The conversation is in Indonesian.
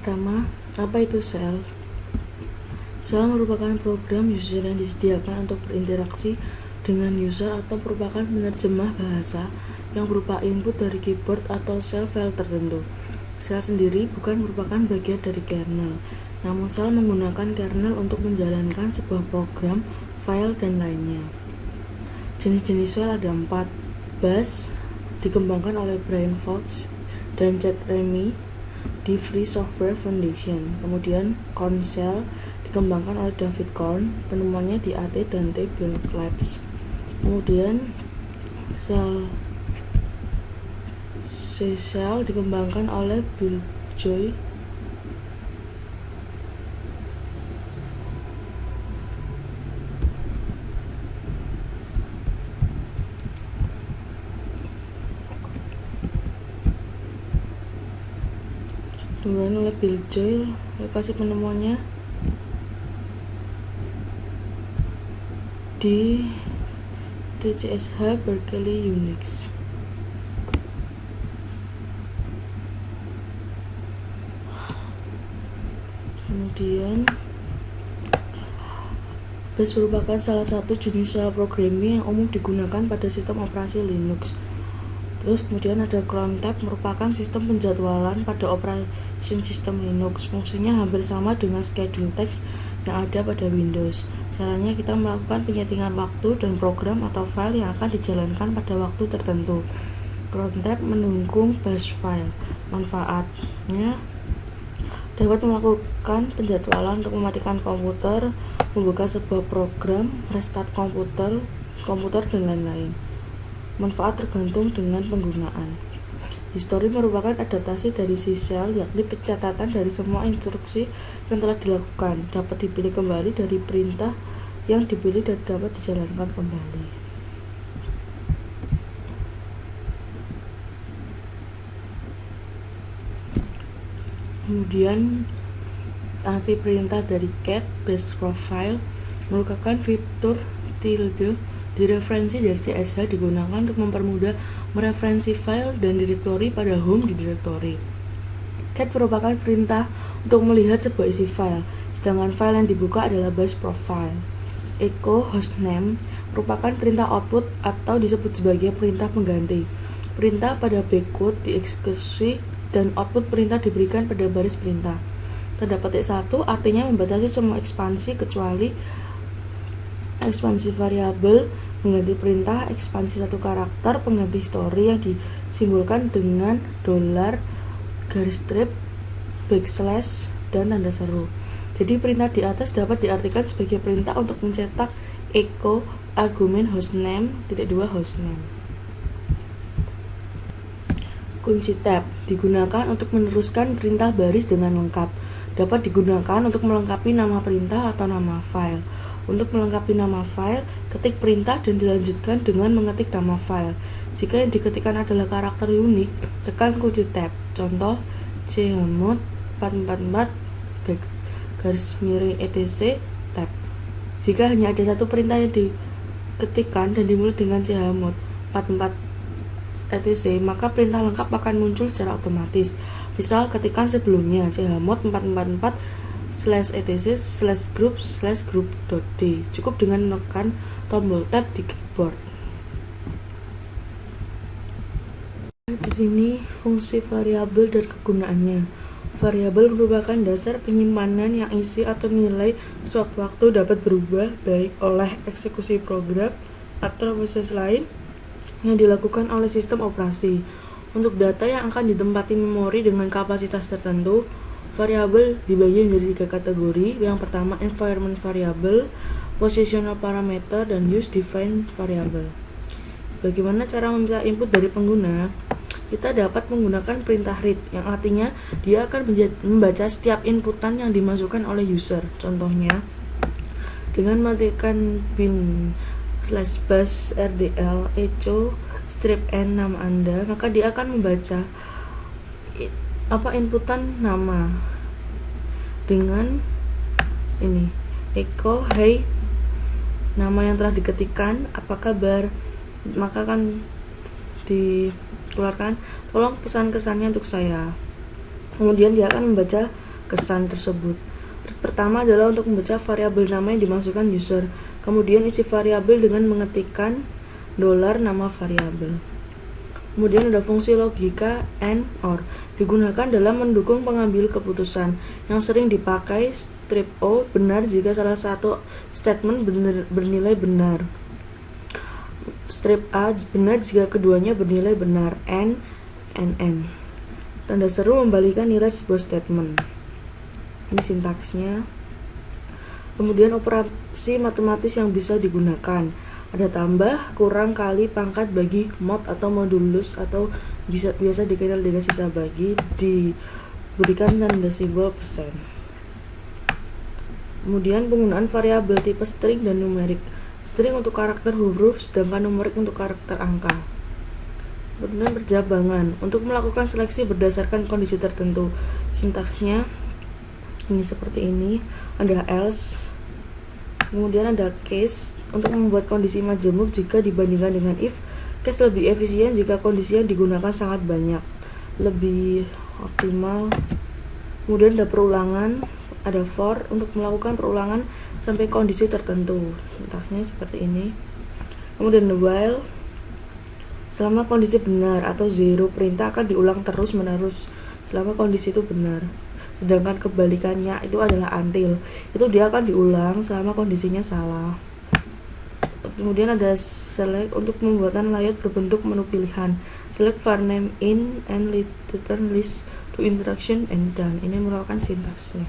Pertama, apa itu sel? Sel merupakan program user yang disediakan untuk berinteraksi dengan user atau merupakan penerjemah bahasa yang berupa input dari keyboard atau sel file tertentu. Sel sendiri bukan merupakan bagian dari kernel, namun sel menggunakan kernel untuk menjalankan sebuah program, file, dan lainnya. Jenis-jenis sel ada 4. Bash dikembangkan oleh Brian Fox dan Chad Remy di Free Software Foundation. Kemudian Korn Shell dikembangkan oleh David Korn, penemuannya di AT dan T Bell Labs. Kemudian C-Shell dikembangkan oleh Bill Joy lokasi penemuannya di TCSH Berkeley Unix. Kemudian Bash merupakan salah satu jenis shell programming yang umum digunakan pada sistem operasi Linux. Terus kemudian ada crontab, merupakan sistem penjadwalan pada operation system Linux. Fungsinya hampir sama dengan schedule text yang ada pada Windows. Caranya kita melakukan penyetingan waktu dan program atau file yang akan dijalankan pada waktu tertentu. Crontab mendukung bash file. Manfaatnya dapat melakukan penjadwalan untuk mematikan komputer, membuka sebuah program, restart komputer, dan lain-lain. Manfaat tergantung dengan penggunaan. History merupakan adaptasi dari C-Shell, yakni pencatatan dari semua instruksi yang telah dilakukan, dapat dipilih kembali dari perintah yang dipilih dan dapat dijalankan kembali. Kemudian arti perintah dari cat base profile merupakan fitur tilde di referensi dari CSH digunakan untuk mempermudah mereferensi file dan direktori pada home di direktori. Cat merupakan perintah untuk melihat sebuah isi file, sedangkan file yang dibuka adalah base profile. Echo hostname merupakan perintah output atau disebut sebagai perintah pengganti. Perintah pada backcode dieksekusi dan output perintah diberikan pada baris perintah. Tanda petik 1 artinya membatasi semua ekspansi kecuali ekspansi variabel mengganti perintah, ekspansi satu karakter, pengganti history yang disimbolkan dengan $, garis strip, backslash, dan tanda seru. Jadi perintah di atas dapat diartikan sebagai perintah untuk mencetak echo argumen hostname (2) hostname. Kunci tab digunakan untuk meneruskan perintah baris dengan lengkap. Dapat digunakan untuk melengkapi nama perintah atau nama file. Untuk melengkapi nama file, ketik perintah dan dilanjutkan dengan mengetik nama file. Jika yang diketikkan adalah karakter unik, tekan kunci tab. Contoh chmod 444 garis miring etc tab. Jika hanya ada satu perintah yang diketikkan dan dimulai dengan chmod 44 etc, maka perintah lengkap akan muncul secara otomatis. Misal ketikkan sebelumnya chmod 444 /etc/group/group.d. Cukup dengan menekan tombol tab di keyboard. Di sini fungsi variabel dan kegunaannya. Variabel merupakan dasar penyimpanan yang isi atau nilai sewaktu-waktu dapat berubah baik oleh eksekusi program atau proses lain yang dilakukan oleh sistem operasi. Untuk data yang akan ditempati memori dengan kapasitas tertentu, variabel dibagi menjadi 3 kategori. Yang pertama environment variable, positional parameter, dan use defined variable. Bagaimana cara meminta input dari pengguna? Kita dapat menggunakan perintah read, yang artinya dia akan membaca setiap inputan yang dimasukkan oleh user. Contohnya, dengan mengetikkan bin/bash rdl echo strip n nama Anda, maka dia akan membaca inputan nama dengan ini echo hey nama yang telah diketikkan, apa kabar, maka akan dikeluarkan tolong pesan kesannya untuk saya. Kemudian dia akan membaca kesan tersebut. Pertama adalah untuk membaca variabel nama yang dimasukkan user, kemudian isi variabel dengan mengetikkan $ nama variabel. Kemudian ada fungsi logika AND OR, digunakan dalam mendukung pengambil keputusan, yang sering dipakai strip O benar jika salah satu statement bernilai benar, strip A benar jika keduanya bernilai benar, AND NN. Tanda seru membalikan nilai sebuah statement. Ini sintaksnya. Kemudian operasi matematis yang bisa digunakan. Ada tambah, kurang, kali, pangkat, bagi, mod atau modulus, atau biasa dikenal dengan sisa bagi, diberikan tanda simbol persen. Kemudian penggunaan variabel tipe string dan numerik. String untuk karakter huruf, sedangkan numerik untuk karakter angka. Kemudian perjabangan untuk melakukan seleksi berdasarkan kondisi tertentu. Sintaksnya ini seperti ini. Ada else, kemudian ada case untuk membuat kondisi majemuk jika dibandingkan dengan if. Case lebih efisien jika kondisi yang digunakan sangat banyak, lebih optimal. Kemudian ada perulangan, ada for untuk melakukan perulangan sampai kondisi tertentu. Sintaksnya seperti ini. Kemudian the while, selama kondisi benar atau zero, perintah akan diulang terus menerus selama kondisi itu benar. Sedangkan kebalikannya itu adalah until, itu dia akan diulang selama kondisinya salah. Kemudian ada select untuk pembuatan layout berbentuk menu pilihan. Select var name in and return list to interaction and done. Ini merupakan sintaksnya.